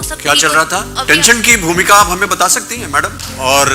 सकती क्या चल रहा था? टेंशन की भूमिका आप हमें बता सकती हैं मैडम? और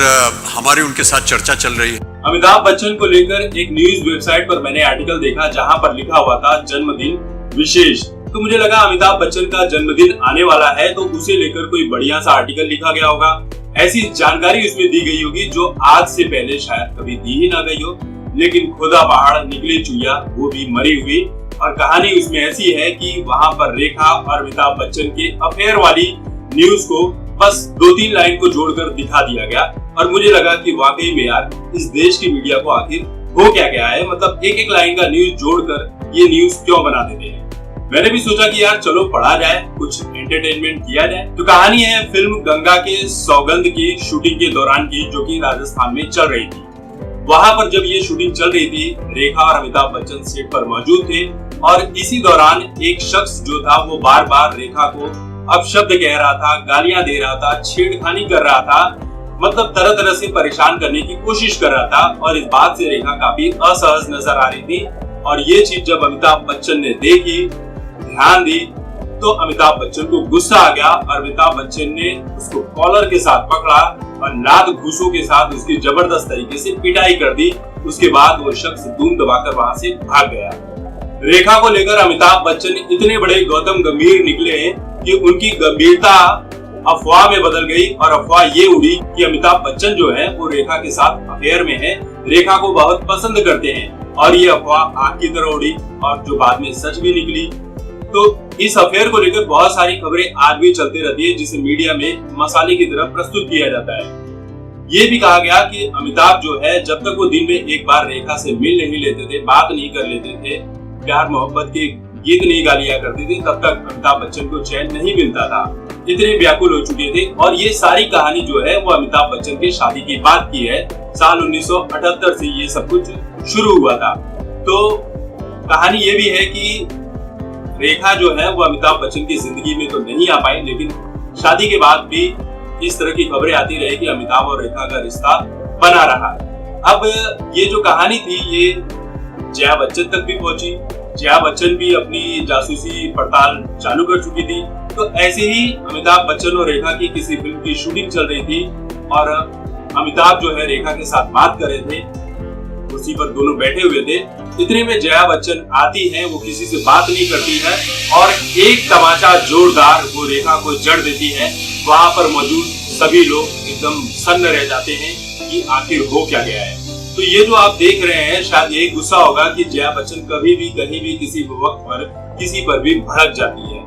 हमारी उनके साथ चर्चा चल रही है। अमिताभ बच्चन को लेकर एक न्यूज वेबसाइट पर मैंने आर्टिकल देखा जहां पर लिखा हुआ था जन्मदिन विशेष। तो मुझे लगा अमिताभ बच्चन का जन्मदिन आने वाला है तो उसे लेकर कोई बढ़िया सा आर्टिकल लिखा गया होगा, ऐसी जानकारी उसमें दी गई होगी जो आज से पहले शायद कभी दी ही ना गई हो। लेकिन खुदा पहाड़ निकले चुईया, वो भी मरी हुई। और कहानी उसमें ऐसी है कि वहां पर रेखा और अमिताभ बच्चन के अफेयर वाली न्यूज को बस 2-3 लाइन को जोड़कर दिखा दिया गया। और मुझे लगा कि वाकई में यार इस देश की मीडिया को आखिर हो क्या गया है, मतलब एक लाइन का न्यूज जोड़कर ये न्यूज क्यों बना देते हैं। मैंने भी सोचा कि यार चलो पढ़ा जाए, कुछ एंटरटेनमेंट किया जाए। तो कहानी है फिल्म गंगा के सौगंध की शूटिंग के दौरान की, जो कि राजस्थान में चल रही थी। वहां पर जब ये शूटिंग चल रही थी, रेखा और अमिताभ बच्चन सेट पर मौजूद थे और इसी दौरान एक शख्स जो था वो बार बार रेखा को अपशब्द कह रहा था, गालियां दे रहा था, छेड़खानी कर रहा था, मतलब तरह तरह से परेशान करने की कोशिश कर रहा था। और इस बात से रेखा काफी असहज नजर आ रही थी। और ये चीज जब अमिताभ बच्चन ने देखी, ध्यान दी, तो अमिताभ बच्चन को गुस्सा आ गया और अमिताभ बच्चन ने उसको कॉलर के साथ पकड़ा और लात घूसों के साथ उसकी जबरदस्त तरीके से पिटाई कर दी। उसके बाद वो शख्स धूम दबाकर वहां से भाग गया। रेखा को लेकर अमिताभ बच्चन इतने बड़े गौतम गंभीर निकले कि उनकी गंभीरता अफवाह में बदल गई और अफवाह ये उड़ी कि अमिताभ बच्चन जो है वो रेखा के साथ अफेयर में है, रेखा को बहुत पसंद करते हैं। और ये अफवाह आग की तरह उड़ी और जो बाद में सच भी निकली। तो इस अफेयर को लेकर बहुत सारी खबरें आज भी चलती रहती है, जिसे मीडिया में मसाले की तरह प्रस्तुत किया जाता है। ये भी कहा गया कि अमिताभ जो है जब तक वो दिन में एक बार रेखा से मिल नहीं लेते थे, बात नहीं कर लेते थे, प्यार मोहब्बत के गीत नहीं गा लिया करते थे, तब तक अमिताभ बच्चन को चैन नहीं मिलता था। इतने व्याकुल हो चुके थे। और ये सारी कहानी जो है वो अमिताभ बच्चन की शादी की बात की है। साल 1978 से ये सब कुछ शुरू हुआ था। तो कहानी ये भी है कि रेखा जो है वो अमिताभ बच्चन की जिंदगी में तो नहीं आ पाई, लेकिन शादी के बाद भी इस तरह की खबरें आती रही कि अमिताभ और रेखा का रिश्ता बना रहा। अब ये जो कहानी थी ये जया बच्चन तक भी पहुंची। जया बच्चन भी अपनी जासूसी पड़ताल चालू कर चुकी थी। तो ऐसे ही अमिताभ बच्चन और रेखा की किसी फिल्म की शूटिंग चल रही थी और अमिताभ जो है रेखा के साथ बात कर रहे थे, कुर्सी पर दोनों बैठे हुए थे। इतने में जया बच्चन आती है, वो किसी से बात नहीं करती है और एक तमाचा जोरदार वो रेखा को जड़ देती है। वहां पर मौजूद सभी लोग एकदम सन्न रह जाते हैं कि आखिर हो क्या गया है। तो ये जो आप देख रहे हैं शायद यही गुस्सा होगा कि जया बच्चन कभी भी कहीं भी किसी वक्त पर किसी पर भी भड़क जाती है।